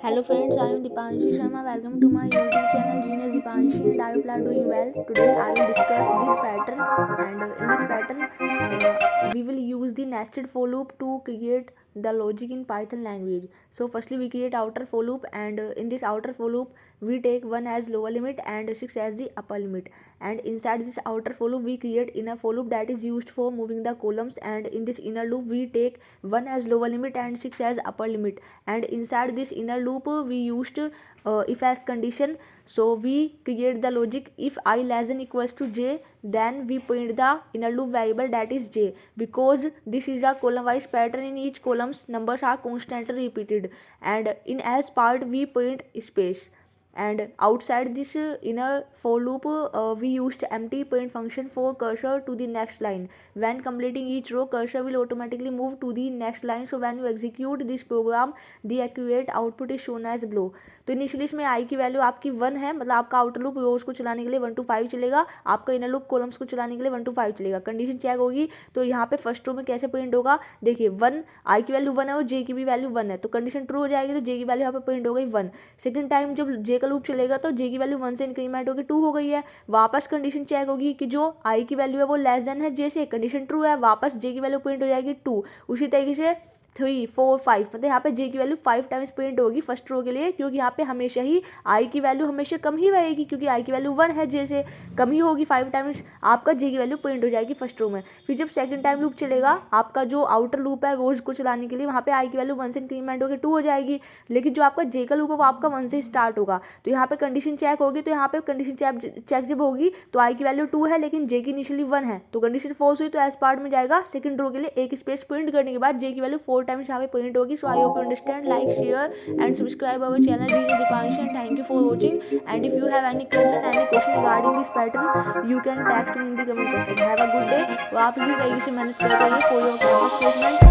Hello friends, I am Dipanshi Sharma. Welcome to my YouTube channel Genius Dipanshi, and I hope you are doing well. Today I will discuss this pattern, and in this pattern we will use the nested for loop to create the logic in Python language. So firstly we create outer for loop, and in this outer for loop we take 1 as lower limit and 6 as the upper limit, and inside this outer for loop we create inner for loop that is used for moving the columns, and in this inner loop we take 1 as lower limit and 6 as upper limit, and inside this inner loop we used if else condition. So we create the logic: if I less than equals to j, then we print the inner loop variable that is j. Because this is a column wise pattern, in each columns numbers are constantly repeated, and in else part we print space. And outside this inner for loop we used empty print function for cursor to the next line. When completing each row, cursor will automatically move to the next line. So when you execute this program, the accurate output is shown as below. तो initially इसमें आई की value आपकी 1 है, मतलब आपका outer loop रोज को चलाने के लिए 1 to 5 चलेगा, आपका इनर लूप कॉलम्स को चलाने के लिए 1 to 5 चलेगा. कंडीशन चेक होगी तो यहाँ पे फर्स्ट रो में कैसे प्रिंट होगा, देखिए 1 आई की वैल्यू 1 है और जे की भी वैल्यू 1 है, तो कंडीशन ट्रू हो जाएगी, तो जे की वैल्यू यहाँ पे प्रिंट हो गई 1. सेकंड टाइम जब जे का लूप चलेगा तो जे की वैल्यू 1 से इंक्रीमेंट होगी 2 हो गई है, वापस कंडीशन चेक होगी कि जो आई की वैल्यू है वो लेस देन है जे से, कंडीशन ट्रू है, वापस जे की वैल्यू प्रिंट हो जाएगी 2. उसी तरीके से 3 4 5, मतलब यहाँ पे जे की वैल्यू 5 टाइम्स प्रिंट होगी फर्स्ट रो के लिए, क्योंकि यहाँ पे हमेशा ही आई की वैल्यू हमेशा कम ही रहेगी, क्योंकि आई की वैल्यू 1 है, जे से कम ही होगी, 5 टाइम्स आपका जे की वैल्यू प्रिंट हो जाएगी फर्स्ट रो में. फिर जब सेकंड टाइम लूप चलेगा, आपका जो आउटर लूप है रोज को चलाने के लिए, वहाँ पे आई की वैल्यू 1 से इंक्रीमेंट होकर 2 हो जाएगी, लेकिन जो आपका जे का लूप है वो आपका 1 से स्टार्ट होगा. तो यहाँ पे कंडीशन चेक होगी, तो यहाँ पे कंडीशन चेक जब होगी तो आई की वैल्यू 2 है लेकिन जे की इनिशियली 1 है, तो कंडीशन फॉल्स हुई तो एस पार्ट में जाएगा. सेकंड रो के लिए एक स्पेस प्रिंट करने के बाद जे की वैल्यू 4 टाइम्स यहाँ पे प्रिंट होगी. So I hope you understand. Like, share and subscribe our channel Genius Dipanshi, and thank you for watching. And if you have any question regarding this pattern, you can text me in the comment section. Have a good day. तो आप इसी तरीके से मेहनत करते रहिए for your campus placement.